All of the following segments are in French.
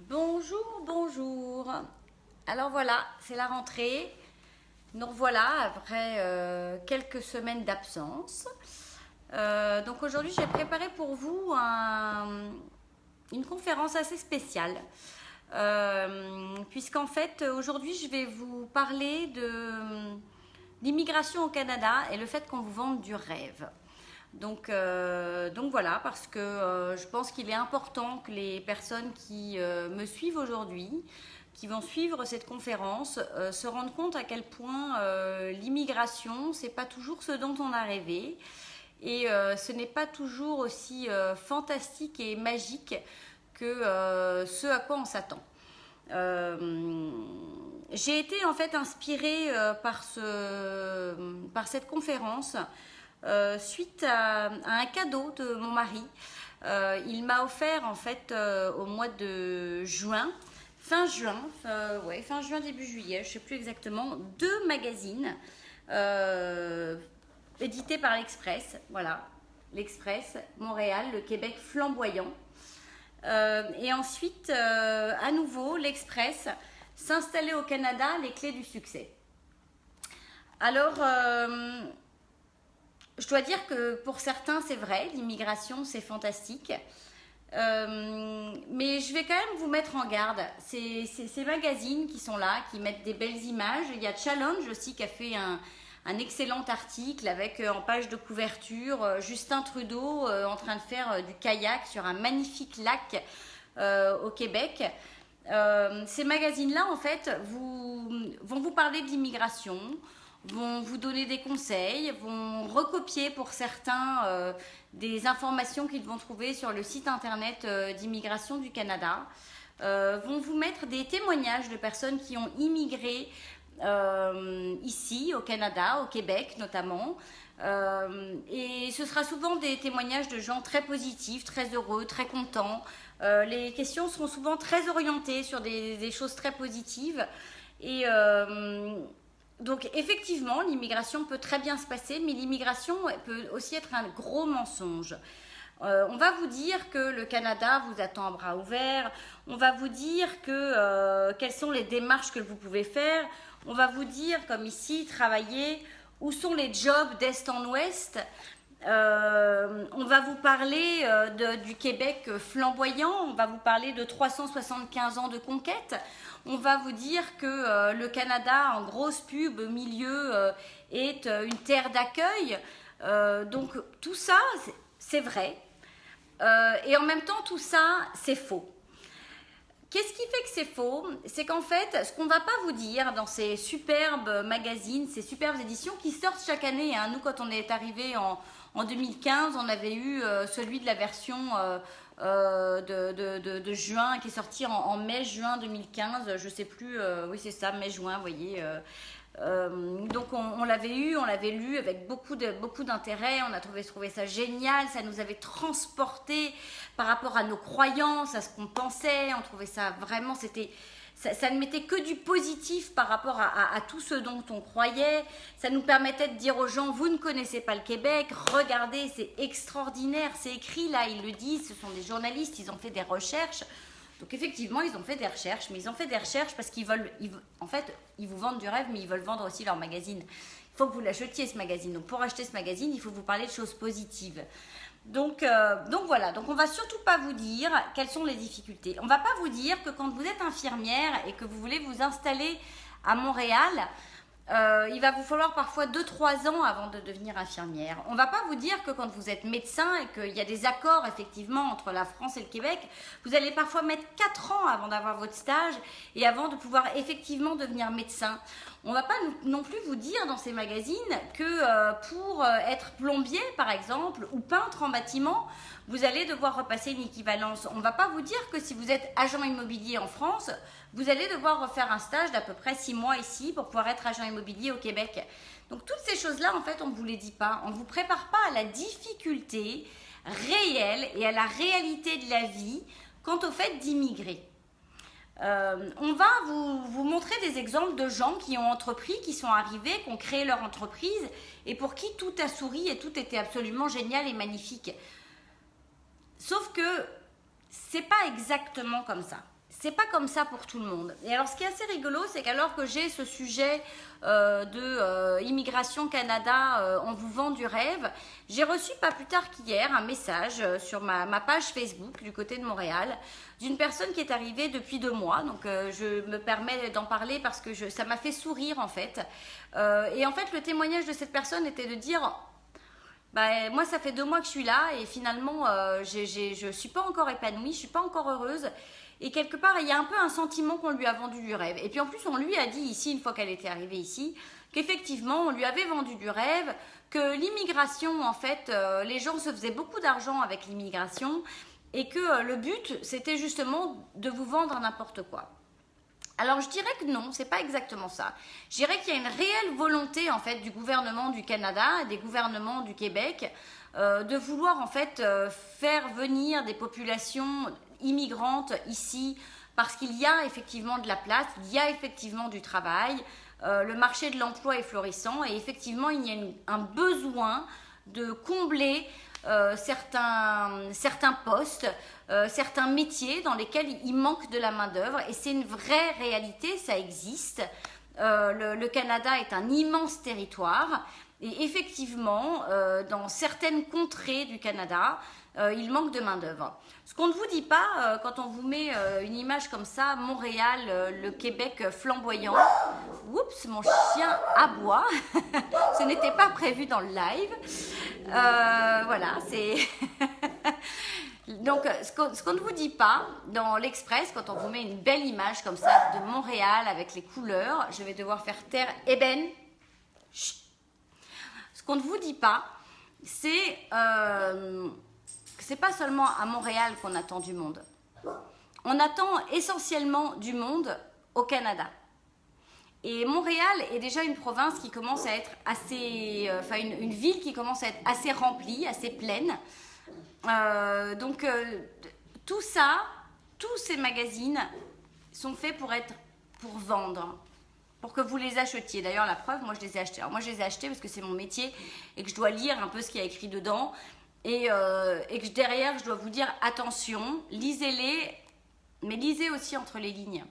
Bonjour, bonjour. Alors voilà, c'est la rentrée. Nous revoilà après quelques semaines d'absence. Donc aujourd'hui, j'ai préparé pour vous une conférence assez spéciale. Puisqu'en fait, aujourd'hui, je vais vous parler de l'immigration au Canada et le fait qu'on vous vende du rêve. Donc voilà, parce que je pense qu'il est important que les personnes qui me suivent aujourd'hui, qui vont suivre cette conférence, se rendent compte à quel point l'immigration, c'est pas toujours ce dont on a rêvé, et ce n'est pas toujours aussi fantastique et magique que ce à quoi on s'attend. J'ai été en fait inspirée par cette conférence suite à un cadeau de mon mari. Il m'a offert en fait au mois de juin, fin juin, début juillet, je ne sais plus exactement, 2 magazines édités par l'Express. Voilà, l'Express, Montréal, le Québec flamboyant. Et ensuite, à nouveau, l'Express, s'installer au Canada, les clés du succès. Alors, je dois dire que pour certains, c'est vrai, l'immigration, c'est fantastique. Mais je vais quand même vous mettre en garde. Ces magazines qui sont là, qui mettent des belles images. Il y a Challenge aussi qui a fait un excellent article avec en page de couverture Justin Trudeau en train de faire du kayak sur un magnifique lac au Québec. Ces magazines-là, en fait, vont vous parler de l'immigration, vont vous donner des conseils, vont recopier pour certains des informations qu'ils vont trouver sur le site internet d'immigration du Canada, vont vous mettre des témoignages de personnes qui ont immigré ici au Canada, au Québec notamment, et ce sera souvent des témoignages de gens très positifs, très heureux, très contents. Les questions seront souvent très orientées sur des choses très positives et donc effectivement, l'immigration peut très bien se passer, mais l'immigration peut aussi être un gros mensonge. On va vous dire que le Canada vous attend à bras ouverts, on va vous dire quelles sont les démarches que vous pouvez faire, on va vous dire, comme ici, travailler, où sont les jobs d'est en ouest. On va vous parler du Québec flamboyant, on va vous parler de 375 ans de conquête. On va vous dire que le Canada, en grosse pub au milieu, est une terre d'accueil. Donc tout ça, c'est vrai. Et en même temps, tout ça, c'est faux. Qu'est-ce qui fait que c'est faux? C'est qu'en fait, ce qu'on ne va pas vous dire dans ces superbes magazines, ces superbes éditions qui sortent chaque année, hein. Nous, quand on est arrivé en 2015, on avait eu celui de la version de juin qui est sorti en mai-juin 2015, je ne sais plus, oui c'est ça, mai-juin, vous voyez. Donc on l'avait eu, on l'avait lu avec beaucoup d'intérêt, on a trouvé ça génial, ça nous avait transporté par rapport à nos croyances, à ce qu'on pensait, on trouvait ça vraiment, ça ne mettait que du positif par rapport à tout ce dont on croyait. Ça nous permettait de dire aux gens, vous ne connaissez pas le Québec, regardez, c'est extraordinaire, c'est écrit là, ils le disent, ce sont des journalistes, ils ont fait des recherches. Donc effectivement, ils ont fait des recherches, mais ils ont fait des recherches parce qu'ils veulent, en fait, ils vous vendent du rêve, mais ils veulent vendre aussi leur magazine. Il faut que vous l'achetiez ce magazine. Donc pour acheter ce magazine, il faut vous parler de choses positives. Donc voilà, donc on va surtout pas vous dire quelles sont les difficultés. On va pas vous dire que quand vous êtes infirmière et que vous voulez vous installer à Montréal, il va vous falloir parfois 2-3 ans avant de devenir infirmière. On ne va pas vous dire que quand vous êtes médecin et qu'il y a des accords effectivement entre la France et le Québec, vous allez parfois mettre 4 ans avant d'avoir votre stage et avant de pouvoir effectivement devenir médecin. On ne va pas non plus vous dire dans ces magazines que pour être plombier par exemple ou peintre en bâtiment, vous allez devoir repasser une équivalence. On ne va pas vous dire que si vous êtes agent immobilier en France, vous allez devoir refaire un stage d'à peu près 6 mois ici pour pouvoir être agent immobilier au Québec. Donc toutes ces choses-là, en fait, on ne vous les dit pas. On ne vous prépare pas à la difficulté réelle et à la réalité de la vie quant au fait d'immigrer. On va vous montrer des exemples de gens qui ont entrepris, qui sont arrivés, qui ont créé leur entreprise et pour qui tout a souri et tout était absolument génial et magnifique. Sauf que c'est pas exactement comme ça. c'est pas comme ça pour tout le monde. Et alors, ce qui est assez rigolo, c'est qu'alors que j'ai ce sujet de immigration Canada, on vous vend du rêve, j'ai reçu pas plus tard qu'hier un message sur ma page Facebook du côté de Montréal d'une personne qui est arrivée depuis 2 mois. Donc, je me permets d'en parler parce que ça m'a fait sourire en fait. Et en fait, le témoignage de cette personne était de dire... Bah, moi, ça fait 2 mois que je suis là et finalement, je ne suis pas encore épanouie, je ne suis pas encore heureuse. Et quelque part, il y a un peu un sentiment qu'on lui a vendu du rêve. Et puis en plus, on lui a dit ici, une fois qu'elle était arrivée ici, qu'effectivement, on lui avait vendu du rêve, que l'immigration, en fait, les gens se faisaient beaucoup d'argent avec l'immigration et que le but, c'était justement de vous vendre n'importe quoi. Alors je dirais que non, c'est pas exactement ça. Je dirais qu'il y a une réelle volonté en fait du gouvernement du Canada et des gouvernements du Québec de vouloir en fait faire venir des populations immigrantes ici parce qu'il y a effectivement de la place, il y a effectivement du travail, le marché de l'emploi est florissant et effectivement il y a un besoin de combler certains postes, certains métiers dans lesquels il manque de la main-d'œuvre et c'est une vraie réalité, ça existe. Le Canada est un immense territoire et effectivement, dans certaines contrées du Canada, il manque de main-d'œuvre. Ce qu'on ne vous dit pas, quand on vous met une image comme ça, Montréal, le Québec flamboyant, oups, mon chien aboie, ce n'était pas prévu dans le live, voilà, c'est... Donc, ce qu'on ne vous dit pas dans l'Express, quand on vous met une belle image comme ça de Montréal avec les couleurs, je vais devoir faire taire Eben. Chut. Ce qu'on ne vous dit pas, c'est pas seulement à Montréal qu'on attend du monde. On attend essentiellement du monde au Canada. Et Montréal est déjà une province qui commence à être assez... une ville qui commence à être assez remplie, assez pleine. Tout ça, tous ces magazines sont faits pour vendre, pour que vous les achetiez. D'ailleurs, la preuve, moi je les ai achetés. Alors moi je les ai achetés parce que c'est mon métier et que je dois lire un peu ce qu'il y a écrit dedans et que derrière je dois vous dire attention, lisez-les, mais lisez aussi entre les lignes.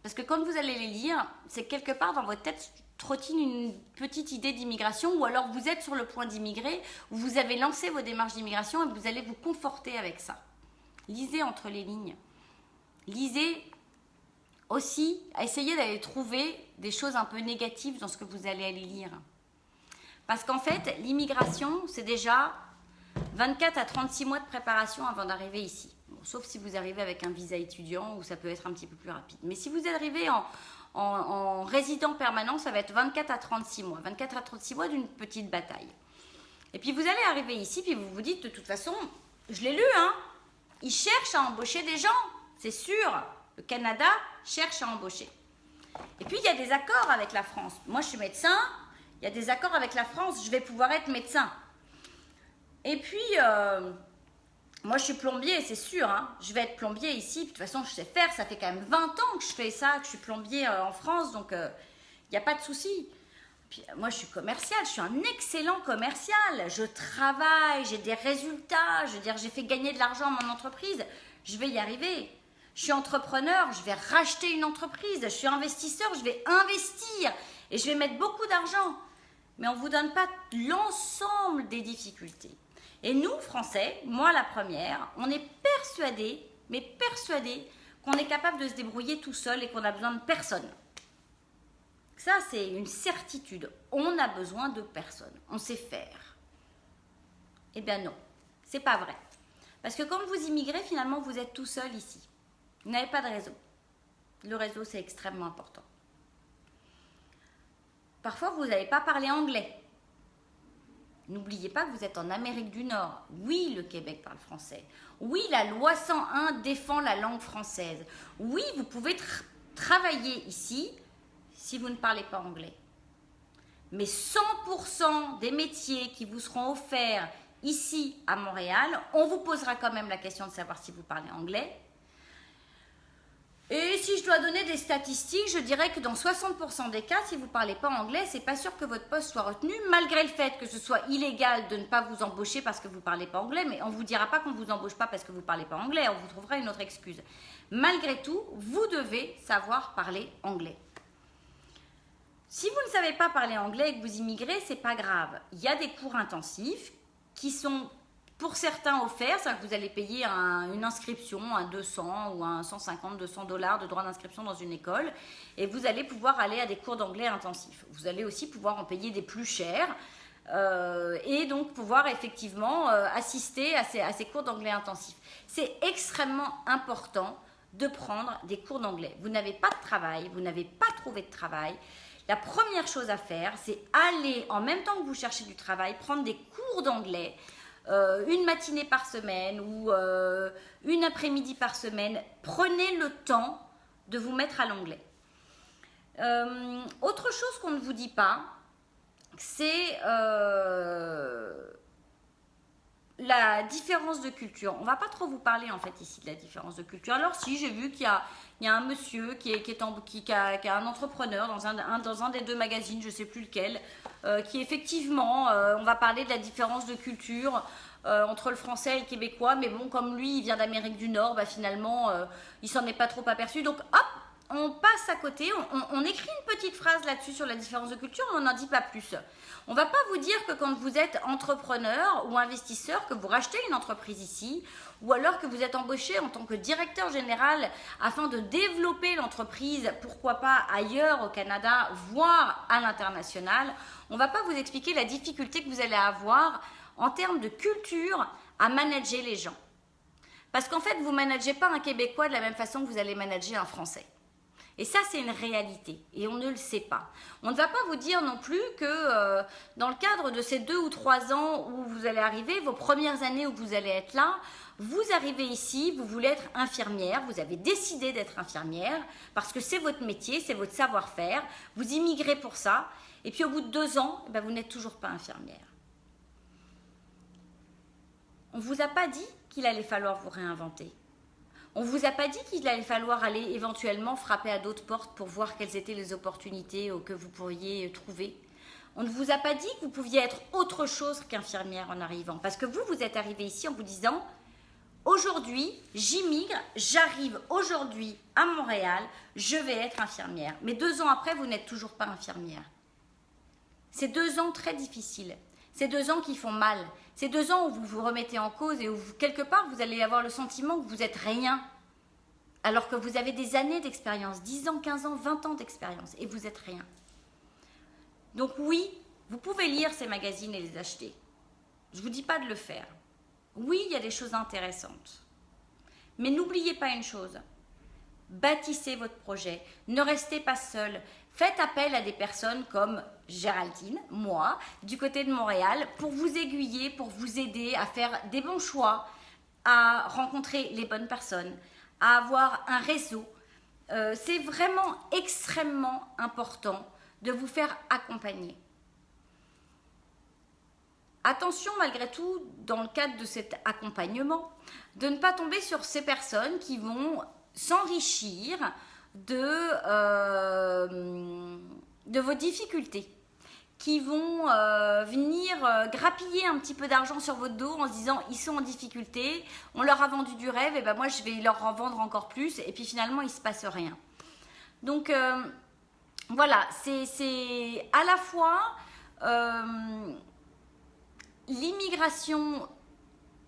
Parce que quand vous allez les lire, c'est que quelque part dans votre tête trottine une petite idée d'immigration ou alors vous êtes sur le point d'immigrer ou vous avez lancé vos démarches d'immigration et vous allez vous conforter avec ça. Lisez entre les lignes. Lisez aussi, essayez d'aller trouver des choses un peu négatives dans ce que vous allez aller lire. Parce qu'en fait, l'immigration, c'est déjà 24 à 36 mois de préparation avant d'arriver ici. Bon, sauf si vous arrivez avec un visa étudiant où ça peut être un petit peu plus rapide. Mais si vous arrivez en résident permanent, ça va être 24 à 36 mois. 24 à 36 mois d'une petite bataille. Et puis vous allez arriver ici, puis vous vous dites, de toute façon, je l'ai lu, hein, ils cherchent à embaucher des gens, c'est sûr. Le Canada cherche à embaucher. Et puis il y a des accords avec la France. Moi je suis médecin, il y a des accords avec la France, je vais pouvoir être médecin. Et puis, moi je suis plombier, c'est sûr, hein, je vais être plombier ici, puis de toute façon je sais faire, ça fait quand même 20 ans que je fais ça, que je suis plombier en France, donc il n'y a pas de souci. Puis moi je suis commercial, je suis un excellent commercial, je travaille, j'ai des résultats, je veux dire j'ai fait gagner de l'argent à mon entreprise, je vais y arriver. Je suis entrepreneur, je vais racheter une entreprise, je suis investisseur, je vais investir et je vais mettre beaucoup d'argent. Mais on ne vous donne pas l'ensemble des difficultés. Et nous, Français, moi la première, on est persuadés, mais persuadés, qu'on est capable de se débrouiller tout seul et qu'on a besoin de personne. Ça, c'est une certitude. On a besoin de personne. On sait faire. Eh bien non, c'est pas vrai. Parce que quand vous immigrez, finalement, vous êtes tout seul ici. Vous n'avez pas de réseau. Le réseau, c'est extrêmement important. Parfois, vous n'allez pas parler anglais. N'oubliez pas que vous êtes en Amérique du Nord. Oui, le Québec parle français. Oui, la loi 101 défend la langue française. Oui, vous pouvez travailler ici si vous ne parlez pas anglais. Mais 100% des métiers qui vous seront offerts ici à Montréal, on vous posera quand même la question de savoir si vous parlez anglais. Et si je dois donner des statistiques, je dirais que dans 60% des cas, si vous ne parlez pas anglais, c'est pas sûr que votre poste soit retenu, malgré le fait que ce soit illégal de ne pas vous embaucher parce que vous ne parlez pas anglais, mais on ne vous dira pas qu'on ne vous embauche pas parce que vous ne parlez pas anglais, on vous trouvera une autre excuse. Malgré tout, vous devez savoir parler anglais. Si vous ne savez pas parler anglais et que vous immigrez, c'est pas grave. Il y a des cours intensifs qui sont pour certains offerts, c'est-à-dire que vous allez payer une inscription, un 200 ou un 150, 200 $ de droit d'inscription dans une école et vous allez pouvoir aller à des cours d'anglais intensifs. Vous allez aussi pouvoir en payer des plus chers et donc pouvoir effectivement assister à ces cours d'anglais intensifs. C'est extrêmement important de prendre des cours d'anglais. Vous n'avez pas de travail, vous n'avez pas trouvé de travail. La première chose à faire, c'est aller, en même temps que vous cherchez du travail, prendre des cours d'anglais, une matinée par semaine ou une après-midi par semaine. Prenez le temps de vous mettre à l'anglais. Autre chose qu'on ne vous dit pas, c'est la différence de culture. On ne va pas trop vous parler en fait ici de la différence de culture. Alors si, j'ai vu qu'il y a un monsieur qui a un entrepreneur dans un des deux magazines, je ne sais plus lequel, qui effectivement, on va parler de la différence de culture entre le français et le québécois, mais bon, comme lui, il vient d'Amérique du Nord, bah, finalement, il s'en est pas trop aperçu. Donc hop, on passe à côté, on écrit une petite phrase là-dessus sur la différence de culture, mais on n'en dit pas plus. On ne va pas vous dire que quand vous êtes entrepreneur ou investisseur, que vous rachetez une entreprise ici, ou alors que vous êtes embauché en tant que directeur général afin de développer l'entreprise, pourquoi pas ailleurs au Canada, voire à l'international. On ne va pas vous expliquer la difficulté que vous allez avoir en termes de culture à manager les gens. Parce qu'en fait, vous ne managez pas un Québécois de la même façon que vous allez manager un Français. Et ça, c'est une réalité et on ne le sait pas. On ne va pas vous dire non plus que dans le cadre de ces 2 ou 3 ans où vous allez arriver, vos premières années où vous allez être là, vous arrivez ici, vous voulez être infirmière, vous avez décidé d'être infirmière parce que c'est votre métier, c'est votre savoir-faire, vous immigrez pour ça et puis au bout de 2 ans, vous n'êtes toujours pas infirmière. On ne vous a pas dit qu'il allait falloir vous réinventer. On ne vous a pas dit qu'il allait falloir aller éventuellement frapper à d'autres portes pour voir quelles étaient les opportunités que vous pourriez trouver. On ne vous a pas dit que vous pouviez être autre chose qu'infirmière en arrivant. Parce que vous êtes arrivé ici en vous disant « Aujourd'hui, j'immigre, j'arrive aujourd'hui à Montréal, je vais être infirmière. » Mais 2 ans après, vous n'êtes toujours pas infirmière. C'est 2 ans très difficiles. C'est 2 ans qui font mal. C'est 2 ans où vous vous remettez en cause et où quelque part vous allez avoir le sentiment que vous n'êtes rien. Alors que vous avez des années d'expérience, 10 ans, 15 ans, 20 ans d'expérience et vous n'êtes rien. Donc oui, vous pouvez lire ces magazines et les acheter. Je ne vous dis pas de le faire. Oui, il y a des choses intéressantes. Mais n'oubliez pas une chose. Bâtissez votre projet. Ne restez pas seul. Faites appel à des personnes comme Géraldine, moi, du côté de Montréal, pour vous aiguiller, pour vous aider à faire des bons choix, à rencontrer les bonnes personnes, à avoir un réseau. C'est vraiment extrêmement important de vous faire accompagner. Attention malgré tout, dans le cadre de cet accompagnement, de ne pas tomber sur ces personnes qui vont s'enrichir de vos difficultés, qui vont venir grappiller un petit peu d'argent sur votre dos en se disant ils sont en difficulté, on leur a vendu du rêve, et ben moi je vais leur en vendre encore plus, et puis finalement il ne se passe rien. Donc voilà, c'est à la fois l'immigration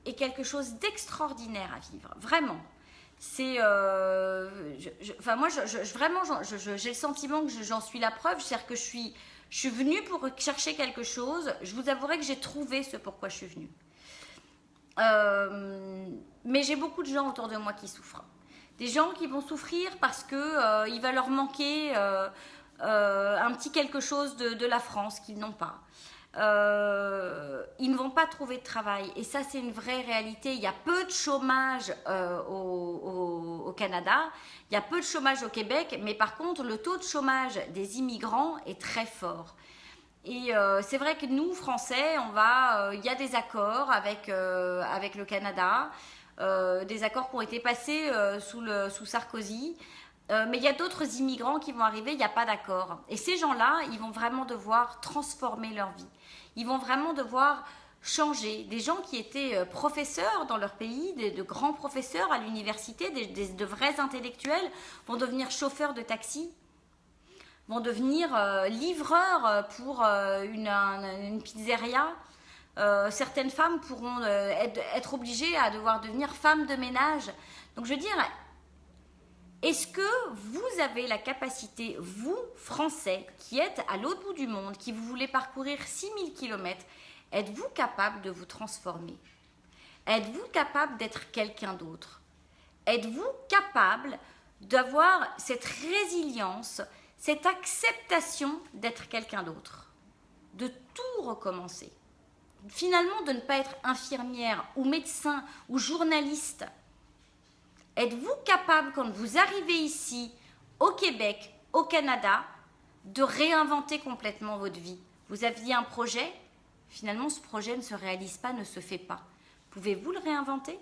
est quelque chose d'extraordinaire à vivre, vraiment. C'est moi vraiment j'ai le sentiment que j'en suis la preuve, c'est-à-dire que je suis venue pour chercher quelque chose. Je vous avouerai que j'ai trouvé ce pourquoi je suis venue, mais j'ai beaucoup de gens autour de moi qui souffrent, des gens qui vont souffrir parce que il va leur manquer un petit quelque chose de la France qu'ils n'ont pas. Ils ne vont pas trouver de travail et ça c'est une vraie réalité. Il y a peu de chômage au Canada, il y a peu de chômage au Québec, mais par contre le taux de chômage des immigrants est très fort. Et c'est vrai que nous Français, il y a des accords avec le Canada, des accords qui ont été passés sous Sarkozy. Mais il y a d'autres immigrants qui vont arriver, il n'y a pas d'accord. Et ces gens-là, ils vont vraiment devoir transformer leur vie. Ils vont vraiment devoir changer. Des gens qui étaient professeurs dans leur pays, de grands professeurs à l'université, de vrais intellectuels, vont devenir chauffeurs de taxi, vont devenir livreurs pour une pizzeria. Certaines femmes pourront être obligées à devoir devenir femmes de ménage. Donc je veux dire, est-ce que vous avez la capacité, vous, Français, qui êtes à l'autre bout du monde, qui vous voulez parcourir 6000 km, êtes-vous capable de vous transformer? Êtes-vous capable d'être quelqu'un d'autre? Êtes-vous capable d'avoir cette résilience, cette acceptation d'être quelqu'un d'autre? De tout recommencer? Finalement, de ne pas être infirmière ou médecin ou journaliste? Êtes-vous capable, quand vous arrivez ici, au Québec, au Canada, de réinventer complètement votre vie? Vous aviez un projet, finalement ce projet ne se réalise pas, ne se fait pas. Pouvez-vous le réinventer?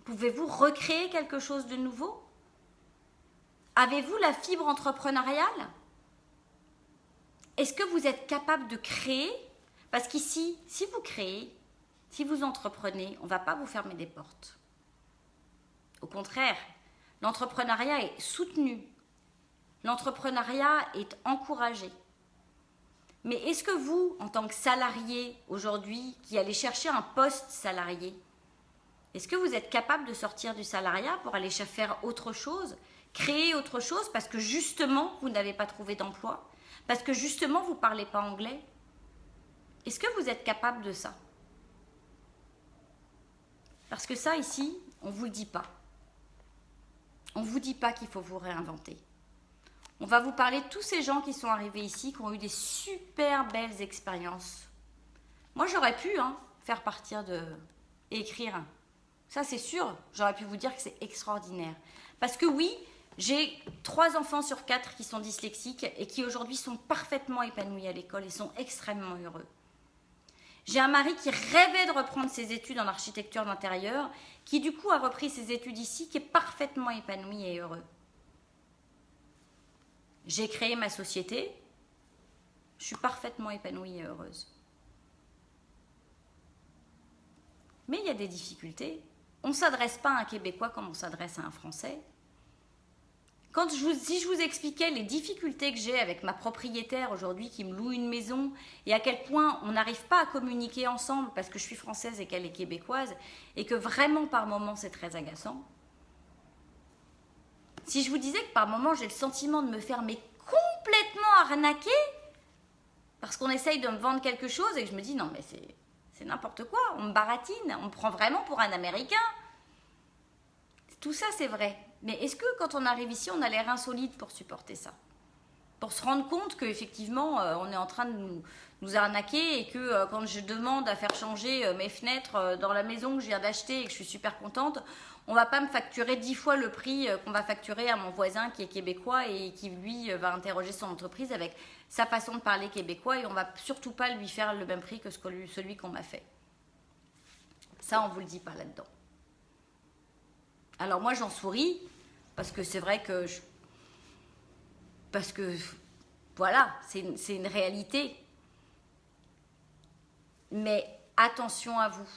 Pouvez-vous recréer quelque chose de nouveau? Avez-vous la fibre entrepreneuriale? Est-ce que vous êtes capable de créer? Parce qu'ici, si vous créez, si vous entreprenez, on ne va pas vous fermer des portes. Au contraire, l'entrepreneuriat est soutenu. L'entrepreneuriat est encouragé. Mais est-ce que vous, en tant que salarié aujourd'hui, qui allez chercher un poste salarié, est-ce que vous êtes capable de sortir du salariat pour aller faire autre chose, créer autre chose parce que justement, vous n'avez pas trouvé d'emploi, parce que justement, vous ne parlez pas anglais? Est-ce que vous êtes capable de ça? Parce que ça, ici, on ne vous le dit pas. On ne vous dit pas qu'il faut vous réinventer. On va vous parler de tous ces gens qui sont arrivés ici, qui ont eu des super belles expériences. Moi, j'aurais pu faire partir et écrire. Ça, c'est sûr. J'aurais pu vous dire que c'est extraordinaire. Parce que oui, j'ai 3 enfants sur 4 qui sont dyslexiques et qui aujourd'hui sont parfaitement épanouis à l'école et sont extrêmement heureux. J'ai un mari qui rêvait de reprendre ses études en architecture d'intérieur, qui du coup a repris ses études ici, qui est parfaitement épanoui et heureux. J'ai créé ma société, je suis parfaitement épanouie et heureuse. Mais il y a des difficultés. On ne s'adresse pas à un Québécois comme on s'adresse à un Français. Si je vous expliquais les difficultés que j'ai avec ma propriétaire aujourd'hui qui me loue une maison et à quel point on n'arrive pas à communiquer ensemble parce que je suis française et qu'elle est québécoise et que vraiment par moments c'est très agaçant. Si je vous disais que par moments j'ai le sentiment de me faire complètement arnaquer parce qu'on essaye de me vendre quelque chose et que je me dis non mais c'est n'importe quoi, on me baratine, on me prend vraiment pour un Américain. Tout ça c'est vrai. Mais est-ce que quand on arrive ici, on a l'air insolite pour supporter ça? Pour se rendre compte qu'effectivement, on est en train de nous arnaquer et que quand je demande à faire changer mes fenêtres dans la maison que je viens d'acheter et que je suis super contente, on ne va pas me facturer 10 fois le prix qu'on va facturer à mon voisin qui est québécois et qui, lui, va interroger son entreprise avec sa façon de parler québécois et on ne va surtout pas lui faire le même prix que celui qu'on m'a fait. Ça, on ne vous le dit pas là-dedans. Alors moi, j'en souris parce que c'est vrai que voilà, c'est une réalité. Mais attention à vous.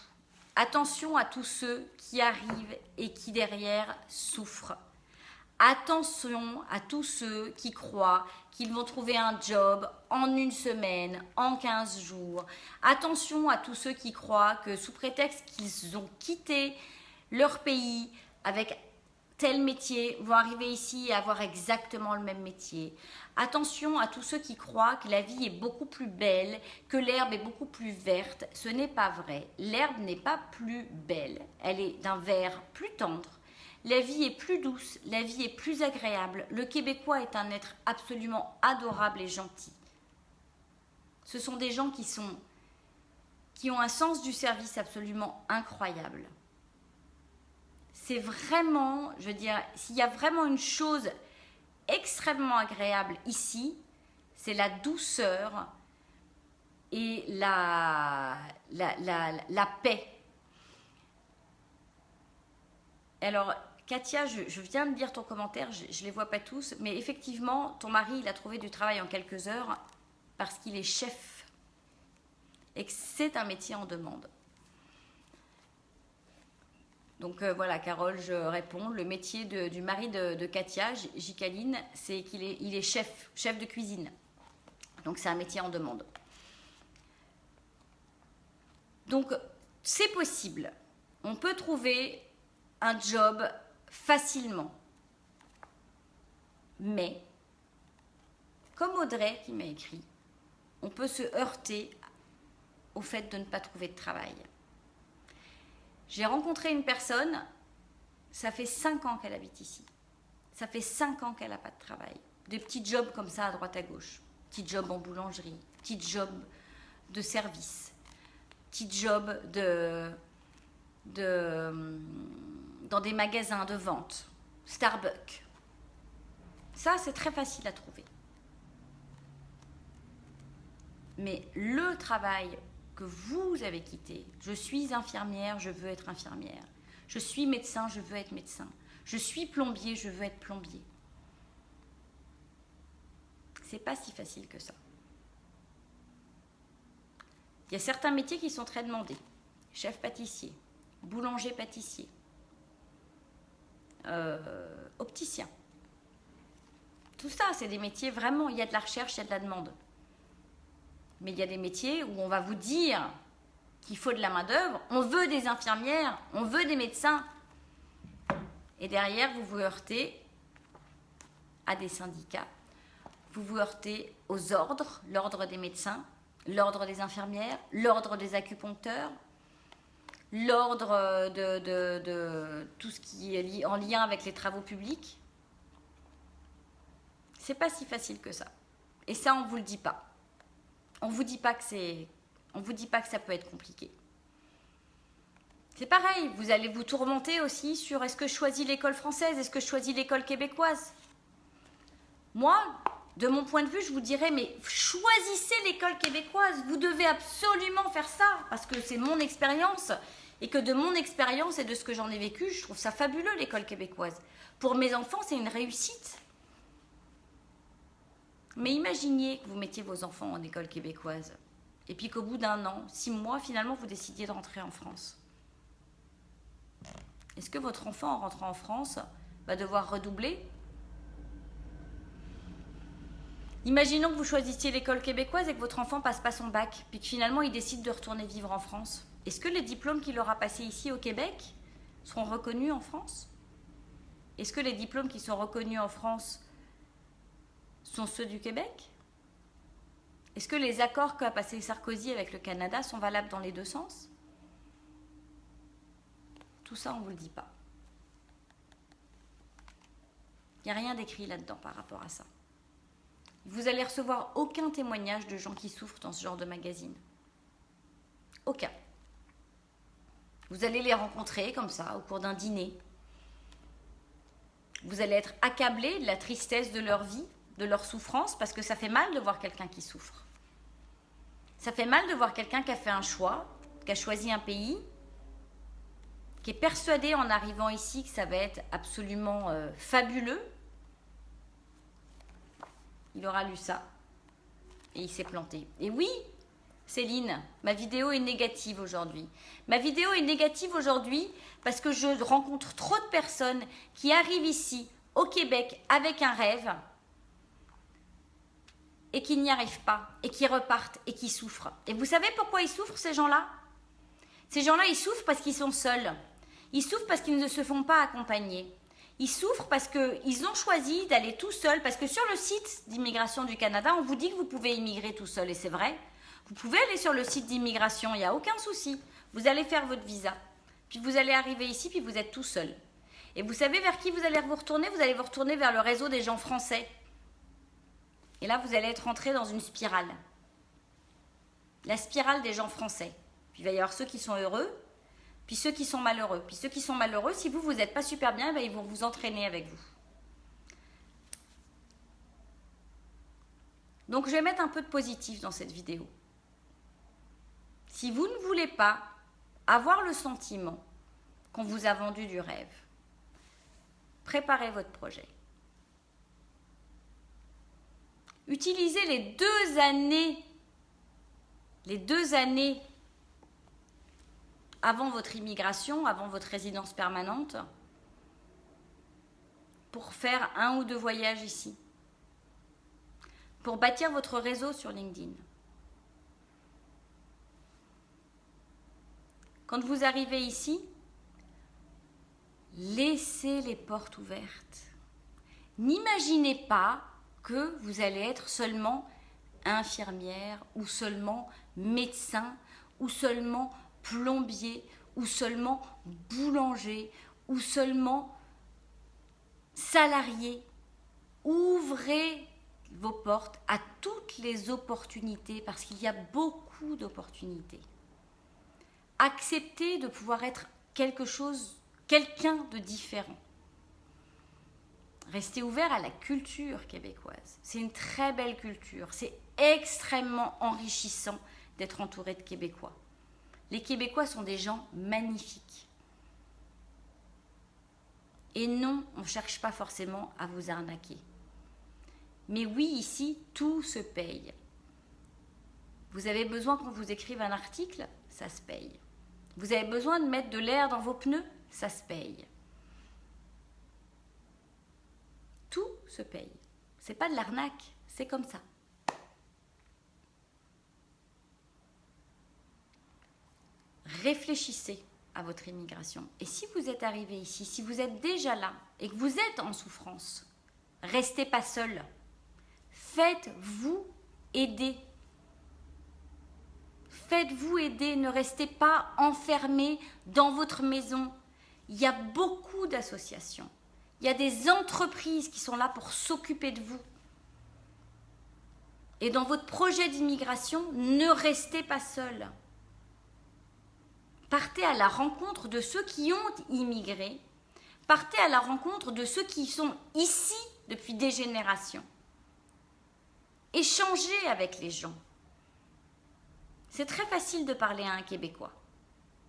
Attention à tous ceux qui arrivent et qui derrière souffrent. Attention à tous ceux qui croient qu'ils vont trouver un job en 1 semaine, en 15 jours. Attention à tous ceux qui croient que sous prétexte qu'ils ont quitté leur pays avec tel métier, vont arriver ici et avoir exactement le même métier. Attention à tous ceux qui croient que la vie est beaucoup plus belle, que l'herbe est beaucoup plus verte. Ce n'est pas vrai. L'herbe n'est pas plus belle. Elle est d'un vert plus tendre. La vie est plus douce, la vie est plus agréable. Le Québécois est un être absolument adorable et gentil. Ce sont des gens qui ont un sens du service absolument incroyable. C'est vraiment, je veux dire, s'il y a vraiment une chose extrêmement agréable ici, c'est la douceur et la paix. Alors, Katia, je viens de lire ton commentaire, je ne les vois pas tous, mais effectivement, ton mari, il a trouvé du travail en quelques heures parce qu'il est chef et que c'est un métier en demande. Donc voilà, Carole, je réponds. Le métier du mari de Katia, Jicaline, c'est qu'il est chef de cuisine. Donc c'est un métier en demande. Donc c'est possible. On peut trouver un job facilement. Mais, comme Audrey qui m'a écrit, on peut se heurter au fait de ne pas trouver de travail. J'ai rencontré une personne, ça fait 5 ans qu'elle habite ici. Ça fait 5 ans qu'elle n'a pas de travail. Des petits jobs comme ça à droite à gauche. Petits jobs en boulangerie, petits jobs de service, petits jobs dans des magasins de vente, Starbucks. Ça, c'est très facile à trouver. Mais le travail que vous avez quitté, je suis infirmière, je veux être infirmière. Je suis médecin, je veux être médecin. Je suis plombier, je veux être plombier. C'est pas si facile que ça. Il y a certains métiers qui sont très demandés. Chef pâtissier, boulanger pâtissier, opticien. Tout ça, c'est des métiers vraiment, il y a de la recherche, il y a de la demande. Mais il y a des métiers où on va vous dire qu'il faut de la main-d'œuvre, on veut des infirmières, on veut des médecins. Et derrière, vous vous heurtez à des syndicats, vous vous heurtez aux ordres, l'ordre des médecins, l'ordre des infirmières, l'ordre des acupuncteurs, l'ordre de tout ce qui est en lien avec les travaux publics. C'est pas si facile que ça. Et ça, on vous le dit pas. On vous dit pas que ça peut être compliqué. C'est pareil, vous allez vous tourmenter aussi sur est-ce que je choisis l'école française, est-ce que je choisis l'école québécoise. Moi, de mon point de vue, je vous dirais, mais choisissez l'école québécoise. Vous devez absolument faire ça, parce que c'est mon expérience, et que de mon expérience et de ce que j'en ai vécu, je trouve ça fabuleux, l'école québécoise. Pour mes enfants, c'est une réussite. Mais imaginez que vous mettiez vos enfants en école québécoise, et puis qu'au bout d'1 an, 6 mois, finalement, vous décidiez de rentrer en France. Est-ce que votre enfant, en rentrant en France, va devoir redoubler ? Imaginons que vous choisissiez l'école québécoise et que votre enfant passe pas son bac, puis que finalement il décide de retourner vivre en France. Est-ce que les diplômes qu'il aura passés ici au Québec seront reconnus en France ? Est-ce que les diplômes qui sont reconnus en France sont ceux du Québec ? Est-ce que les accords qu'a passé Sarkozy avec le Canada sont valables dans les 2 sens ? Tout ça, on ne vous le dit pas. Il n'y a rien d'écrit là-dedans par rapport à ça. Vous allez recevoir aucun témoignage de gens qui souffrent dans ce genre de magazine. Aucun. Vous allez les rencontrer comme ça, au cours d'un dîner. Vous allez être accablé de la tristesse de leur vie, de leur souffrance, parce que ça fait mal de voir quelqu'un qui souffre. Ça fait mal de voir quelqu'un qui a fait un choix, qui a choisi un pays, qui est persuadé en arrivant ici que ça va être absolument fabuleux. Il aura lu ça et il s'est planté. Et oui, Céline, ma vidéo est négative aujourd'hui. Ma vidéo est négative aujourd'hui parce que je rencontre trop de personnes qui arrivent ici, au Québec, avec un rêve et qui n'y arrivent pas, et qui repartent, et qui souffrent. Et vous savez pourquoi ils souffrent, ces gens-là ? Ces gens-là, ils souffrent parce qu'ils sont seuls. Ils souffrent parce qu'ils ne se font pas accompagner. Ils souffrent parce qu'ils ont choisi d'aller tout seuls, parce que sur le site d'immigration du Canada, on vous dit que vous pouvez immigrer tout seul, et c'est vrai. Vous pouvez aller sur le site d'immigration, il n'y a aucun souci. Vous allez faire votre visa, puis vous allez arriver ici, puis vous êtes tout seul. Et vous savez vers qui vous allez vous retourner ? Vous allez vous retourner vers le réseau des gens français. Et là, vous allez être rentré dans une spirale. La spirale des gens français. Puis il va y avoir ceux qui sont heureux, puis ceux qui sont malheureux. Puis ceux qui sont malheureux, si vous n'êtes pas super bien, ils vont vous entraîner avec vous. Donc je vais mettre un peu de positif dans cette vidéo. Si vous ne voulez pas avoir le sentiment qu'on vous a vendu du rêve, Préparez votre projet. Utilisez les 2 années avant votre immigration, avant votre résidence permanente, pour faire 1 ou 2 voyages ici, pour bâtir votre réseau sur LinkedIn. Quand vous arrivez ici, laissez les portes ouvertes. N'imaginez pas que vous allez être seulement infirmière ou seulement médecin ou seulement plombier ou seulement boulanger ou seulement salarié. Ouvrez vos portes à toutes les opportunités parce qu'il y a beaucoup d'opportunités. Acceptez de pouvoir être quelqu'un de différent. Restez ouvert à la culture québécoise. C'est une très belle culture. C'est extrêmement enrichissant d'être entouré de Québécois. Les Québécois sont des gens magnifiques. Et non, on ne cherche pas forcément à vous arnaquer. Mais oui, ici, tout se paye. Vous avez besoin qu'on vous écrive un article, ça se paye. Vous avez besoin de mettre de l'air dans vos pneus, ça se paye. Tout se paye. C'est pas de l'arnaque, c'est comme ça. Réfléchissez à votre immigration. Et si vous êtes arrivé ici, si vous êtes déjà là et que vous êtes en souffrance, restez pas seul. Faites-vous aider. Faites-vous aider, ne restez pas enfermé dans votre maison. Il y a beaucoup d'associations. Il y a des entreprises qui sont là pour s'occuper de vous. Et dans votre projet d'immigration, ne restez pas seul. Partez à la rencontre de ceux qui ont immigré. Partez à la rencontre de ceux qui sont ici depuis des générations. Échangez avec les gens. C'est très facile de parler à un Québécois.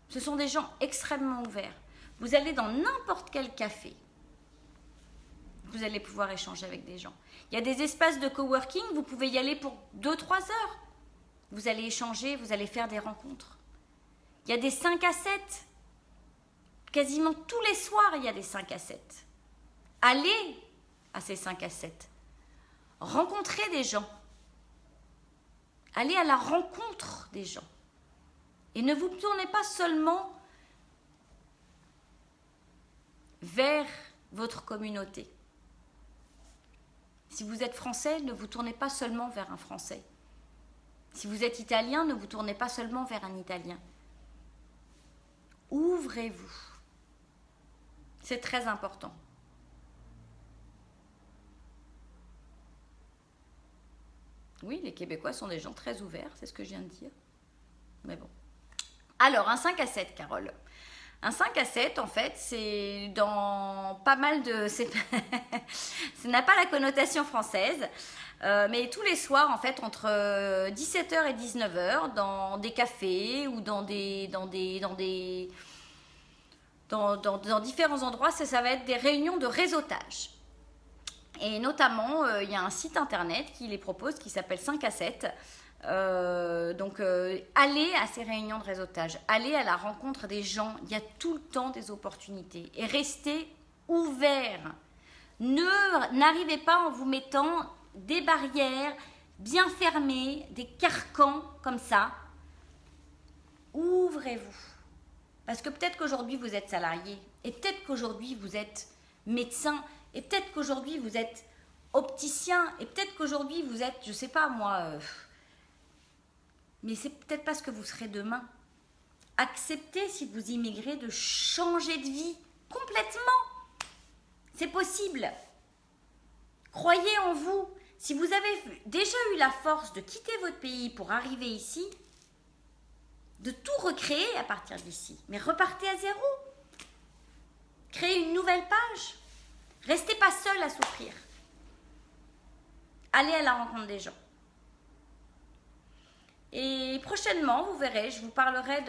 Ce sont des gens extrêmement ouverts. Vous allez dans n'importe quel café. Vous allez pouvoir échanger avec des gens. Il y a des espaces de coworking, vous pouvez y aller pour 2-3 heures. Vous allez échanger, vous allez faire des rencontres. Il y a des 5 à 7. Quasiment tous les soirs, il y a des 5 à 7. Allez à ces 5 à 7. Rencontrez des gens. Allez à la rencontre des gens. Et ne vous tournez pas seulement vers votre communauté. Si vous êtes français, ne vous tournez pas seulement vers un Français. Si vous êtes italien, ne vous tournez pas seulement vers un Italien. Ouvrez-vous. C'est très important. Oui, les Québécois sont des gens très ouverts, c'est ce que je viens de dire. Mais bon. Alors, un 5 à 7, Carole. Un 5 à 7, en fait, c'est dans pas mal de... ça n'a pas la connotation française, mais tous les soirs, en fait, entre 17h et 19h, dans des cafés ou dans différents endroits, ça va être des réunions de réseautage. Et notamment, il y a un site internet qui les propose, qui s'appelle 5 à 7. Allez à ces réunions de réseautage, allez à la rencontre des gens, il y a tout le temps des opportunités. Et restez ouverts. N'arrivez pas en vous mettant des barrières bien fermées, des carcans comme ça. Ouvrez-vous. Parce que peut-être qu'aujourd'hui vous êtes salarié, et peut-être qu'aujourd'hui vous êtes médecin, et peut-être qu'aujourd'hui vous êtes opticien, et peut-être qu'aujourd'hui vous êtes, je sais pas moi, mais c'est peut-être pas ce que vous serez demain. Acceptez, si vous immigrez, de changer de vie complètement. C'est possible. Croyez en vous. Si vous avez déjà eu la force de quitter votre pays pour arriver ici, de tout recréer à partir d'ici, mais repartez à zéro. Créez une nouvelle page. Restez pas seul à souffrir. Allez à la rencontre des gens. Et prochainement, vous verrez, je vous parlerai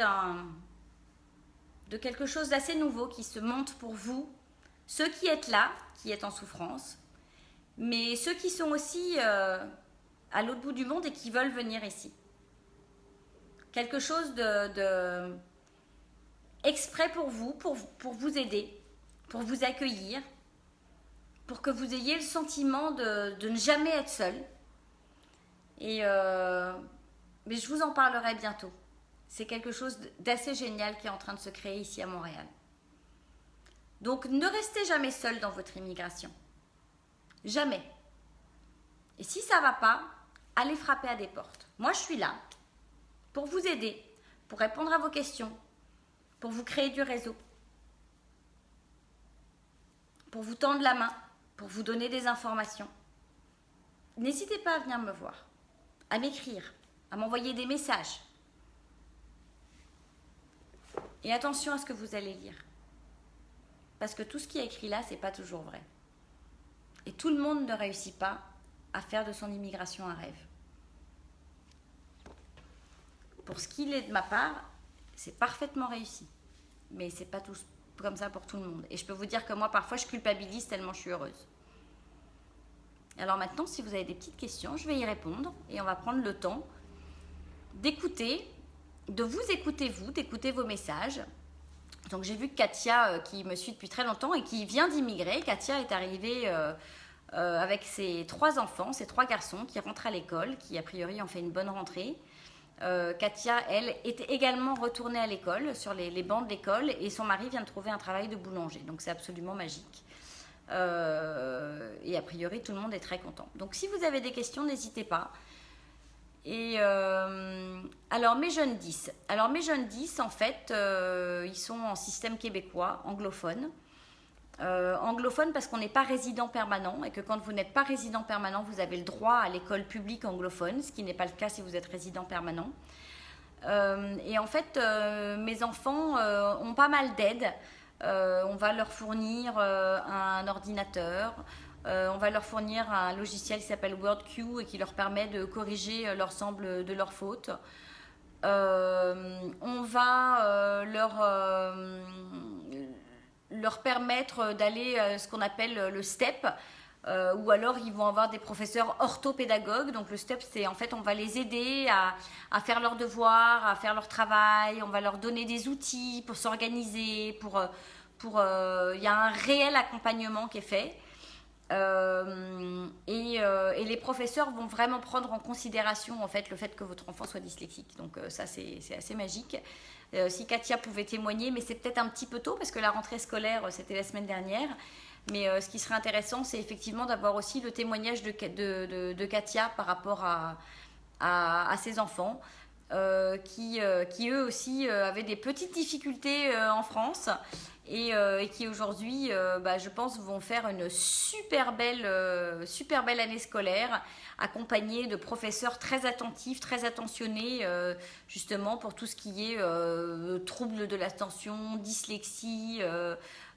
de quelque chose d'assez nouveau qui se monte pour vous Ceux qui êtes là, qui êtes en souffrance, mais ceux qui sont aussi à l'autre bout du monde et qui veulent venir ici. Quelque chose de exprès pour vous, pour vous aider, pour vous accueillir, pour que vous ayez le sentiment de ne jamais être seul. Et mais je vous en parlerai bientôt. C'est quelque chose d'assez génial qui est en train de se créer ici à Montréal. Donc ne restez jamais seul dans votre immigration. Jamais. Et si ça ne va pas, allez frapper à des portes. Moi, je suis là pour vous aider, pour répondre à vos questions, pour vous créer du réseau, pour vous tendre la main, pour vous donner des informations. N'hésitez pas à venir me voir, à m'écrire, à m'envoyer des messages. Et attention à ce que vous allez lire. Parce que tout ce qui est écrit là, c'est pas toujours vrai. Et tout le monde ne réussit pas à faire de son immigration un rêve. Pour ce qu'il est de ma part, c'est parfaitement réussi. Mais c'est pas tout comme ça pour tout le monde. Et je peux vous dire que moi, parfois, je culpabilise tellement je suis heureuse. Alors maintenant, si vous avez des petites questions, je vais y répondre. Et on va prendre le temps d'écouter, de vous écouter vous, d'écouter vos messages. Donc j'ai vu que Katia, qui me suit depuis très longtemps et qui vient d'immigrer, Katia est arrivée avec ses 3 enfants, ses 3 garçons qui rentrent à l'école, qui a priori ont fait une bonne rentrée. Katia, elle, était également retournée à l'école, sur les bancs de l'école, et son mari vient de trouver un travail de boulanger. Donc c'est absolument magique. Et a priori, tout le monde est très content. Donc si vous avez des questions, n'hésitez pas. Et alors mes jeunes 10. Alors mes jeunes 10, en fait, ils sont en système québécois, anglophone. Anglophone parce qu'on n'est pas résident permanent et que quand vous n'êtes pas résident permanent, vous avez le droit à l'école publique anglophone, ce qui n'est pas le cas si vous êtes résident permanent. Et en fait, mes enfants ont pas mal d'aides. On va leur fournir un ordinateur. On va leur fournir un logiciel qui s'appelle WordQ et qui leur permet de corriger l'ensemble de leurs fautes. On va leur permettre d'aller ce qu'on appelle le STEP, ou alors ils vont avoir des professeurs orthopédagogues. Donc le STEP, c'est en fait on va les aider à faire leurs devoirs, à faire leur travail, on va leur donner des outils pour s'organiser, il y a un réel accompagnement qui est fait. Et les professeurs vont vraiment prendre en considération en fait, le fait que votre enfant soit dyslexique. Donc ça c'est assez magique. Si Katia pouvait témoigner, mais c'est peut-être un petit peu tôt parce que la rentrée scolaire c'était la semaine dernière. Mais ce qui serait intéressant, c'est effectivement d'avoir aussi le témoignage de Katia par rapport à ses enfants qui eux aussi avaient des petites difficultés en France. Et qui aujourd'hui, je pense, vont faire une super belle année scolaire, accompagnée de professeurs très attentifs, très attentionnés, justement pour tout ce qui est troubles de l'attention, dyslexie,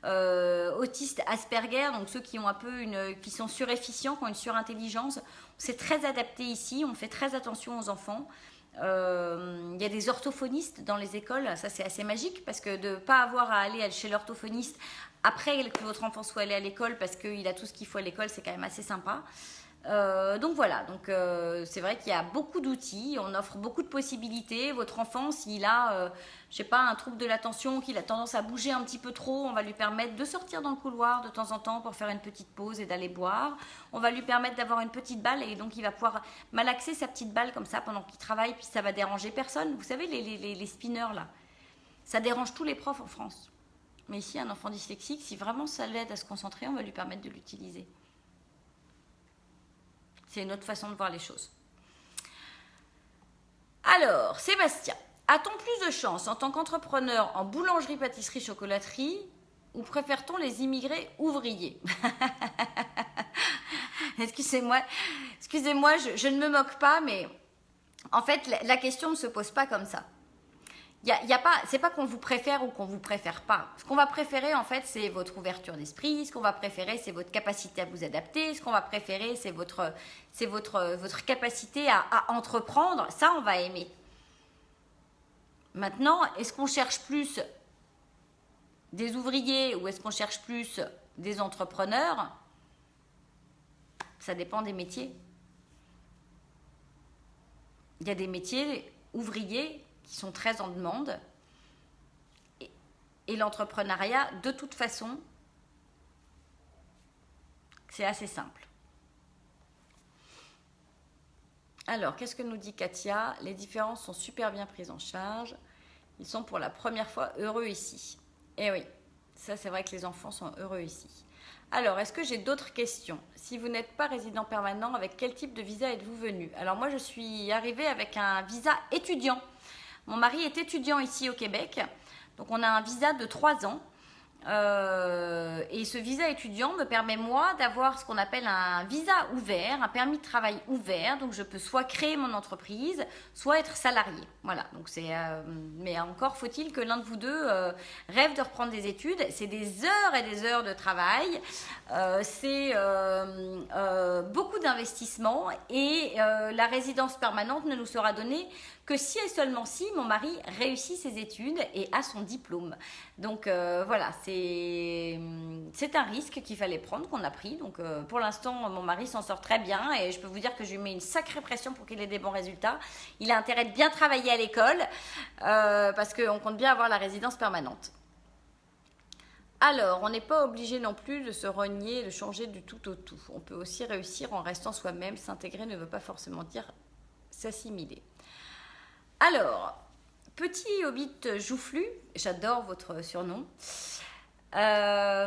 autistes Asperger, donc ceux qui ont un peu qui sont surefficients, qui ont une surintelligence. C'est très adapté ici, on fait très attention aux enfants. Il y a des orthophonistes dans les écoles, ça c'est assez magique parce que de ne pas avoir à aller chez l'orthophoniste après que votre enfant soit allé à l'école parce qu'il a tout ce qu'il faut à l'école, c'est quand même assez sympa. Donc voilà, c'est vrai qu'il y a beaucoup d'outils, on offre beaucoup de possibilités. Votre enfant, s'il a, je sais pas, un trouble de l'attention, qu'il a tendance à bouger un petit peu trop, on va lui permettre de sortir dans le couloir de temps en temps pour faire une petite pause et d'aller boire. On va lui permettre d'avoir une petite balle et donc il va pouvoir malaxer sa petite balle comme ça pendant qu'il travaille, puis ça va déranger personne. Vous savez, les spinners là, ça dérange tous les profs en France. Mais ici, un enfant dyslexique, si vraiment ça l'aide à se concentrer, on va lui permettre de l'utiliser. C'est une autre façon de voir les choses. Alors, Sébastien, a-t-on plus de chance en tant qu'entrepreneur en boulangerie, pâtisserie, chocolaterie ou préfère-t-on les immigrés ouvriers? Excusez-moi, je ne me moque pas, mais en fait, la question ne se pose pas comme ça. C'est pas qu'on vous préfère ou qu'on vous préfère pas. Ce qu'on va préférer, en fait, c'est votre ouverture d'esprit. Ce qu'on va préférer, c'est votre capacité à vous adapter. Ce qu'on va préférer, c'est votre capacité à entreprendre. Ça, on va aimer. Maintenant, est-ce qu'on cherche plus des ouvriers ou est-ce qu'on cherche plus des entrepreneurs, ça dépend des métiers. Il y a des métiers ouvriers qui sont très en demande. Et l'entrepreneuriat, de toute façon, c'est assez simple. Alors, qu'est-ce que nous dit Katia? Les différences sont super bien prises en charge. Ils sont pour la première fois heureux ici. Eh oui, ça c'est vrai que les enfants sont heureux ici. Alors, est-ce que j'ai d'autres questions? Si vous n'êtes pas résident permanent, avec quel type de visa êtes-vous venu? Alors moi, je suis arrivée avec un visa étudiant. Mon mari est étudiant ici au Québec. Donc, on a un visa de 3 ans. Et ce visa étudiant me permet, moi, d'avoir ce qu'on appelle un visa ouvert, un permis de travail ouvert. Donc, je peux soit créer mon entreprise, soit être salarié. Voilà. Donc, mais encore faut-il que l'un de vous deux rêve de reprendre des études. C'est des heures et des heures de travail. C'est beaucoup d'investissement. Et la résidence permanente ne nous sera donnée que si et seulement si mon mari réussit ses études et a son diplôme. Donc voilà, c'est un risque qu'il fallait prendre, qu'on a pris. Donc pour l'instant, mon mari s'en sort très bien et je peux vous dire que je lui mets une sacrée pression pour qu'il ait des bons résultats. Il a intérêt de bien travailler à l'école parce qu'on compte bien avoir la résidence permanente. Alors, on n'est pas obligé non plus de se renier, de changer du tout au tout. On peut aussi réussir en restant soi-même. S'intégrer ne veut pas forcément dire s'assimiler. Alors, petit hobbit joufflu, j'adore votre surnom. Je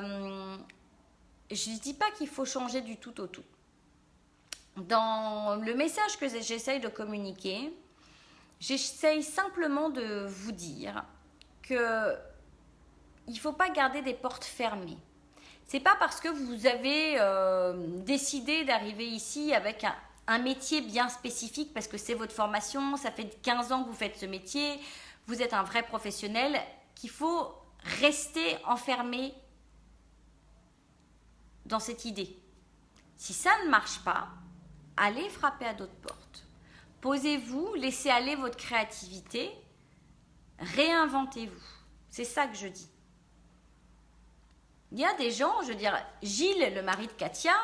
ne dis pas qu'il faut changer du tout au tout. Dans le message que j'essaye de communiquer, j'essaye simplement de vous dire que il ne faut pas garder des portes fermées. C'est pas parce que vous avez décidé d'arriver ici avec un métier bien spécifique, parce que c'est votre formation, ça fait 15 ans que vous faites ce métier, vous êtes un vrai professionnel, qu'il faut rester enfermé dans cette idée. Si ça ne marche pas, allez frapper à d'autres portes. Posez-vous, laissez aller votre créativité, réinventez-vous. C'est ça que je dis. Il y a des gens, je veux dire, Gilles, le mari de Katia,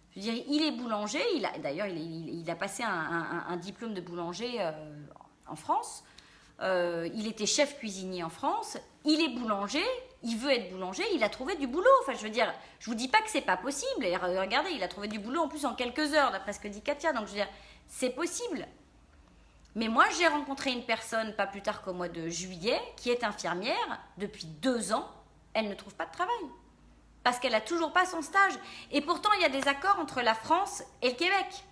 je veux dire, il est boulanger, d'ailleurs il a passé un diplôme de boulanger en France, il était chef cuisinier en France, il est boulanger, il veut être boulanger, il a trouvé du boulot. Enfin, je veux dire, je vous dis pas que c'est pas possible, et regardez, il a trouvé du boulot en plus en quelques heures, d'après ce que dit Katia, donc je veux dire, c'est possible. Mais moi, j'ai rencontré une personne, pas plus tard qu'au mois de juillet, qui est infirmière, depuis 2 ans, elle ne trouve pas de travail. Parce qu'elle n'a toujours pas son stage. Et pourtant, il y a des accords entre la France et le Québec.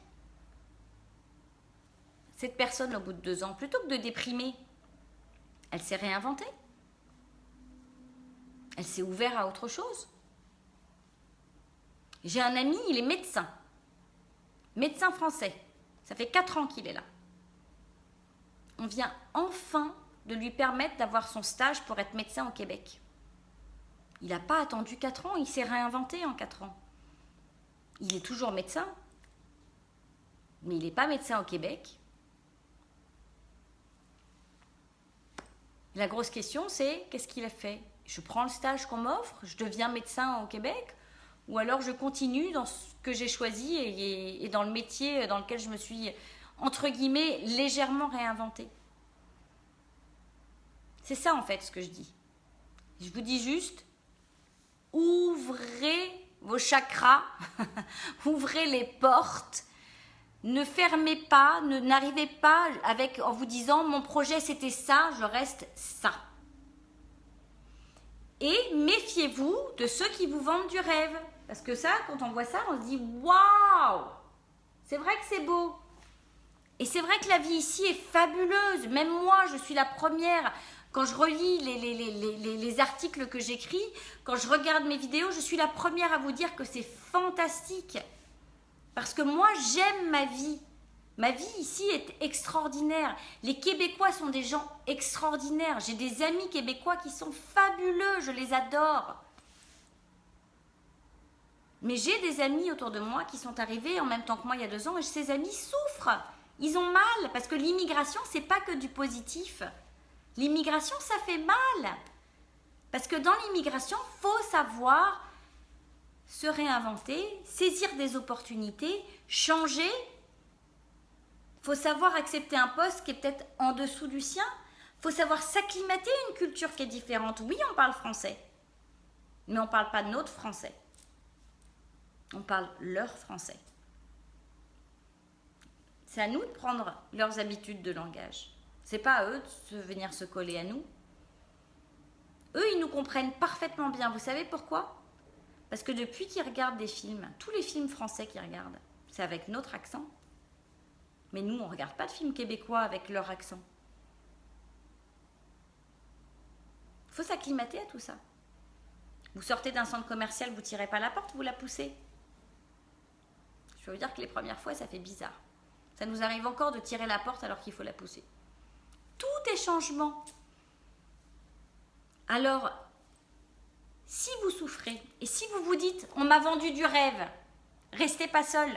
Cette personne, au bout de 2 ans, plutôt que de déprimer, elle s'est réinventée. Elle s'est ouverte à autre chose. J'ai un ami, il est médecin. Médecin français. Ça fait 4 ans qu'il est là. On vient enfin de lui permettre d'avoir son stage pour être médecin au Québec. Il n'a pas attendu 4 ans, il s'est réinventé en 4 ans. Il est toujours médecin, mais il n'est pas médecin au Québec. La grosse question, c'est qu'est-ce qu'il a fait? Je prends le stage qu'on m'offre, je deviens médecin au Québec, ou alors je continue dans ce que j'ai choisi et dans le métier dans lequel je me suis, entre guillemets, légèrement réinventée. C'est ça en fait ce que je dis. Je vous dis juste, ouvrez vos chakras, ouvrez les portes, ne fermez pas, n'arrivez pas en vous disant mon projet c'était ça, je reste ça. Et méfiez-vous de ceux qui vous vendent du rêve. Parce que ça, quand on voit ça, on se dit waouh, c'est vrai que c'est beau. Et c'est vrai que la vie ici est fabuleuse. Même moi, je suis la première. Quand je relis les articles que j'écris, quand je regarde mes vidéos, je suis la première à vous dire que c'est fantastique. Parce que moi, j'aime ma vie. Ma vie ici est extraordinaire. Les Québécois sont des gens extraordinaires. J'ai des amis québécois qui sont fabuleux. Je les adore. Mais j'ai des amis autour de moi qui sont arrivés en même temps que moi il y a 2 ans et ces amis souffrent. Ils ont mal parce que l'immigration, c'est pas que du positif. L'immigration, ça fait mal. Parce que dans l'immigration, il faut savoir se réinventer, saisir des opportunités, changer. Il faut savoir accepter un poste qui est peut-être en dessous du sien. Il faut savoir s'acclimater à une culture qui est différente. Oui, on parle français, mais on ne parle pas notre français. On parle leur français. C'est à nous de prendre leurs habitudes de langage. C'est pas à eux de venir se coller à nous. Eux, ils nous comprennent parfaitement bien. Vous savez pourquoi? Parce que depuis qu'ils regardent des films, tous les films français qu'ils regardent, c'est avec notre accent. Mais nous, on ne regarde pas de films québécois avec leur accent. Il faut s'acclimater à tout ça. Vous sortez d'un centre commercial, vous ne tirez pas la porte, vous la poussez. Je veux vous dire que les premières fois, ça fait bizarre. Ça nous arrive encore de tirer la porte alors qu'il faut la pousser. Tout est changement. Alors, si vous souffrez et si vous vous dites « on m'a vendu du rêve », restez pas seul.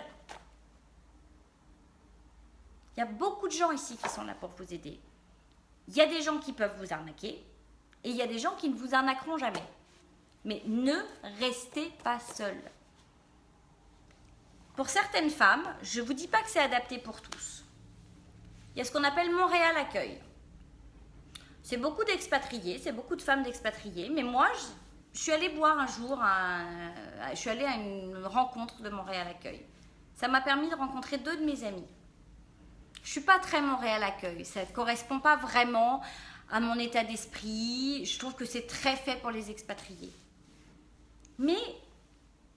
Il y a beaucoup de gens ici qui sont là pour vous aider. Il y a des gens qui peuvent vous arnaquer et il y a des gens qui ne vous arnaqueront jamais. Mais ne restez pas seul. Pour certaines femmes, je ne vous dis pas que c'est adapté pour tous. Il y a ce qu'on appelle Montréal Accueil. C'est beaucoup d'expatriés, c'est beaucoup de femmes d'expatriés. Mais moi, je suis allée boire un jour, je suis allée à une rencontre de Montréal Accueil. Ça m'a permis de rencontrer 2 de mes amis. Je ne suis pas très Montréal Accueil, ça ne correspond pas vraiment à mon état d'esprit. Je trouve que c'est très fait pour les expatriés. Mais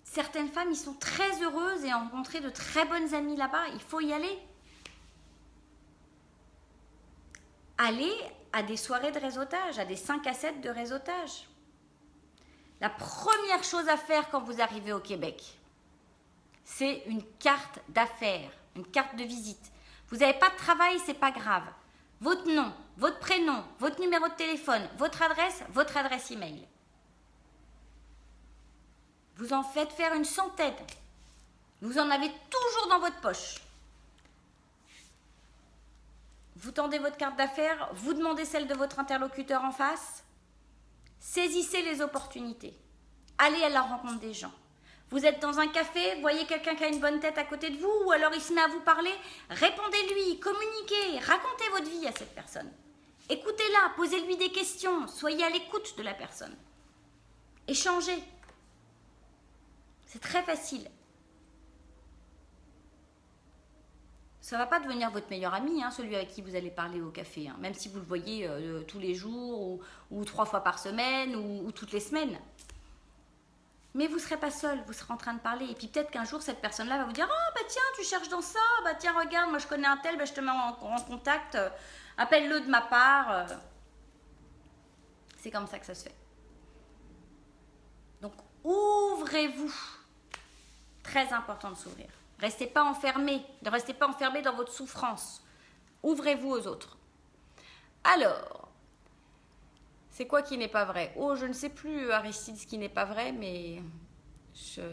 certaines femmes, ils sont très heureuses et ont rencontré de très bonnes amies là-bas. Il faut y aller. Allez à des soirées de réseautage, à des 5 à 7 de réseautage. La première chose à faire quand vous arrivez au Québec, c'est une carte d'affaires, une carte de visite. Vous n'avez pas de travail, c'est pas grave. Votre nom, votre prénom, votre numéro de téléphone, votre adresse email. Vous en faites faire une centaine. Vous en avez toujours dans votre poche. Vous tendez votre carte d'affaires, vous demandez celle de votre interlocuteur en face. Saisissez les opportunités. Allez à la rencontre des gens. Vous êtes dans un café, voyez quelqu'un qui a une bonne tête à côté de vous, ou alors il se met à vous parler, répondez-lui, communiquez, racontez votre vie à cette personne. Écoutez-la, posez-lui des questions, soyez à l'écoute de la personne. Échangez. C'est très facile. Ça ne va pas devenir votre meilleur ami, hein, celui avec qui vous allez parler au café, hein, même si vous le voyez tous les jours, ou 3 fois par semaine, ou toutes les semaines. Mais vous ne serez pas seul, vous serez en train de parler. Et puis peut-être qu'un jour, cette personne-là va vous dire « Ah, bah tiens, tu cherches dans ça, bah tiens, regarde, moi je connais un tel, bah, je te mets en contact, appelle-le de ma part. » C'est comme ça que ça se fait. Donc, ouvrez-vous. Très important de s'ouvrir. Restez pas enfermés, ne restez pas enfermés dans votre souffrance. Ouvrez-vous aux autres. Alors, c'est quoi qui n'est pas vrai? Oh, je ne sais plus, Aristide, ce qui n'est pas vrai, mais il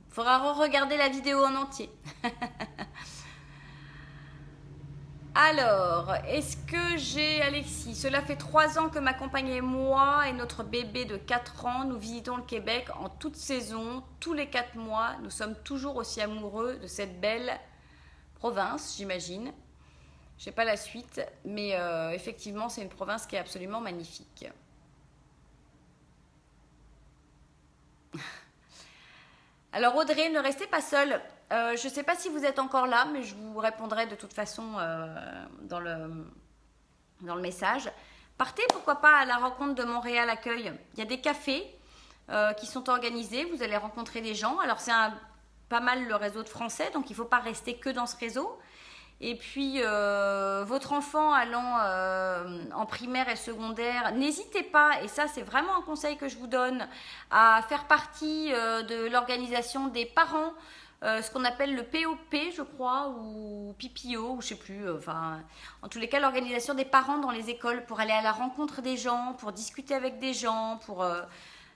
faudra regarder la vidéo en entier. Alors, est-ce que j'ai Alexis? Cela fait 3 ans que ma compagne et moi et notre bébé de 4 ans, nous visitons le Québec en toute saison, tous les 4 mois. Nous sommes toujours aussi amoureux de cette belle province, j'imagine. Je n'ai pas la suite, mais effectivement, c'est une province qui est absolument magnifique. Alors Audrey, ne restez pas seule. Je ne sais pas si vous êtes encore là, mais je vous répondrai de toute façon dans le message. Partez, pourquoi pas, à la rencontre de Montréal Accueil. Il y a des cafés qui sont organisés, vous allez rencontrer des gens. Alors c'est pas mal le réseau de français, donc il ne faut pas rester que dans ce réseau. Et puis, votre enfant allant en primaire et secondaire, n'hésitez pas, et ça c'est vraiment un conseil que je vous donne, à faire partie de l'organisation des parents, ce qu'on appelle le POP, je crois, ou PPO, ou je ne sais plus, enfin, en tous les cas, l'organisation des parents dans les écoles pour aller à la rencontre des gens, pour discuter avec des gens, pour...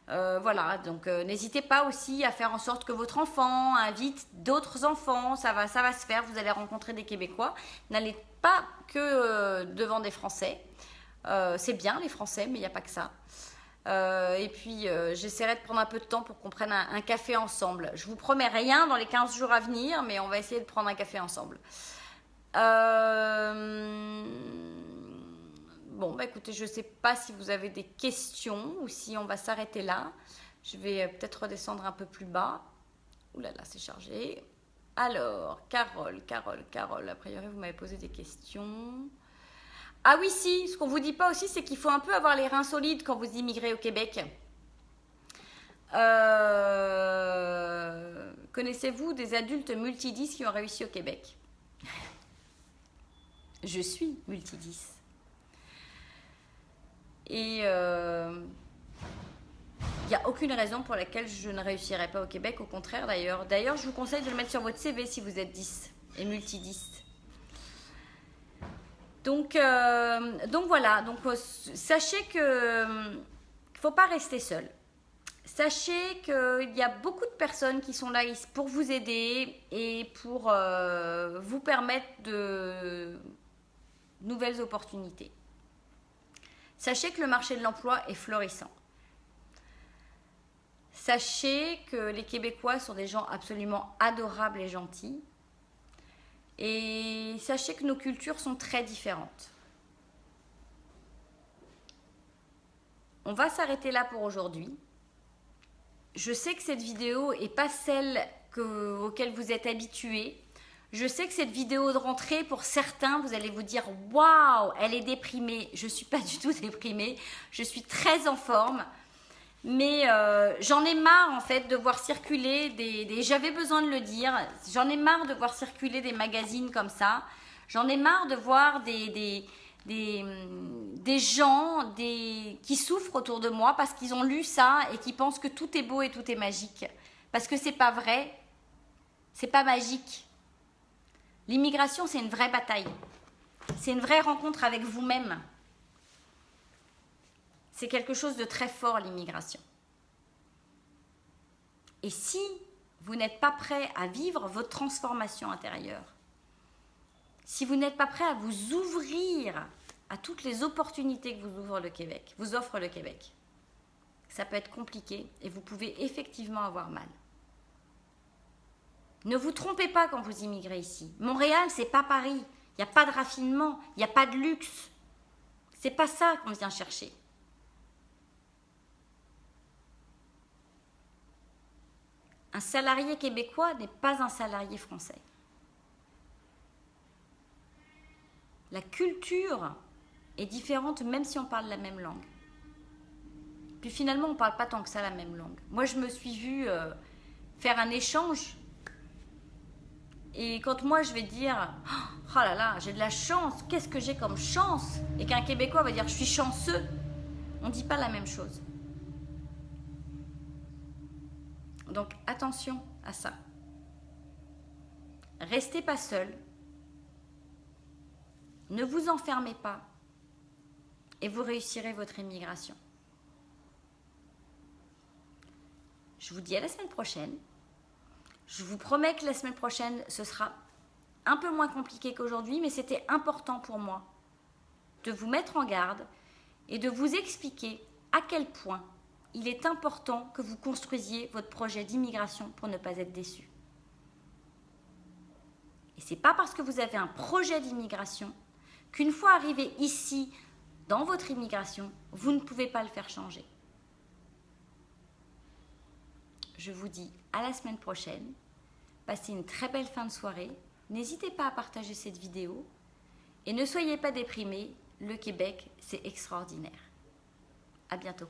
voilà, donc n'hésitez pas aussi à faire en sorte que votre enfant invite d'autres enfants, ça va se faire, vous allez rencontrer des Québécois. N'allez pas que devant des Français, c'est bien les Français, mais il n'y a pas que ça. Et puis, j'essaierai de prendre un peu de temps pour qu'on prenne un café ensemble. Je vous promets rien dans les 15 jours à venir, mais on va essayer de prendre un café ensemble. Bon, bah écoutez, je ne sais pas si vous avez des questions ou si on va s'arrêter là. Je vais peut-être redescendre un peu plus bas. Ouh là là, c'est chargé. Alors, Carole, a priori vous m'avez posé des questions. Ah oui, si, ce qu'on ne vous dit pas aussi, c'est qu'il faut un peu avoir les reins solides quand vous immigrez au Québec. Connaissez-vous des adultes multidis qui ont réussi au Québec? Je suis multidis. Et il n'y a aucune raison pour laquelle je ne réussirai pas au Québec, au contraire d'ailleurs. D'ailleurs, je vous conseille de le mettre sur votre CV si vous êtes 10 et multidis. Donc voilà, sachez que il ne faut pas rester seul. Sachez qu'il y a beaucoup de personnes qui sont là pour vous aider et pour vous permettre de nouvelles opportunités. Sachez que le marché de l'emploi est florissant. Sachez que les Québécois sont des gens absolument adorables et gentils. Et sachez que nos cultures sont très différentes. On va s'arrêter là pour aujourd'hui. Je sais que cette vidéo n'est pas celle auquel vous êtes habitués. Je sais que cette vidéo de rentrée, pour certains, vous allez vous dire « Waouh, elle est déprimée ». Je ne suis pas du tout déprimée. Je suis très en forme. Mais j'en ai marre en fait de voir circuler j'avais besoin de le dire, j'en ai marre de voir circuler des magazines comme ça. J'en ai marre de voir des gens qui souffrent autour de moi parce qu'ils ont lu ça et qui pensent que tout est beau et tout est magique. Parce que c'est pas vrai, c'est pas magique. L'immigration, c'est une vraie bataille. C'est une vraie rencontre avec vous-même. C'est quelque chose de très fort, l'immigration. Et si vous n'êtes pas prêt à vivre votre transformation intérieure, si vous n'êtes pas prêt à vous ouvrir à toutes les opportunités que vous offre le Québec, ça peut être compliqué et vous pouvez effectivement avoir mal. Ne vous trompez pas quand vous immigrez ici. Montréal, c'est pas Paris. Il n'y a pas de raffinement, il n'y a pas de luxe. C'est pas ça qu'on vient chercher. Un salarié québécois n'est pas un salarié français. La culture est différente même si on parle la même langue. Puis finalement, on ne parle pas tant que ça la même langue. Moi, je me suis vue faire un échange. Et quand moi, je vais dire « Oh là là, j'ai de la chance, qu'est-ce que j'ai comme chance ?» et qu'un Québécois va dire « Je suis chanceux », on ne dit pas la même chose. Donc attention à ça. Restez pas seul. Ne vous enfermez pas. Et vous réussirez votre immigration. Je vous dis à la semaine prochaine. Je vous promets que la semaine prochaine, ce sera un peu moins compliqué qu'aujourd'hui, mais c'était important pour moi de vous mettre en garde et de vous expliquer à quel point il est important que vous construisiez votre projet d'immigration pour ne pas être déçu. Et ce n'est pas parce que vous avez un projet d'immigration qu'une fois arrivé ici, dans votre immigration, vous ne pouvez pas le faire changer. Je vous dis à la semaine prochaine. Passez une très belle fin de soirée. N'hésitez pas à partager cette vidéo. Et ne soyez pas déprimés. Le Québec, c'est extraordinaire. À bientôt.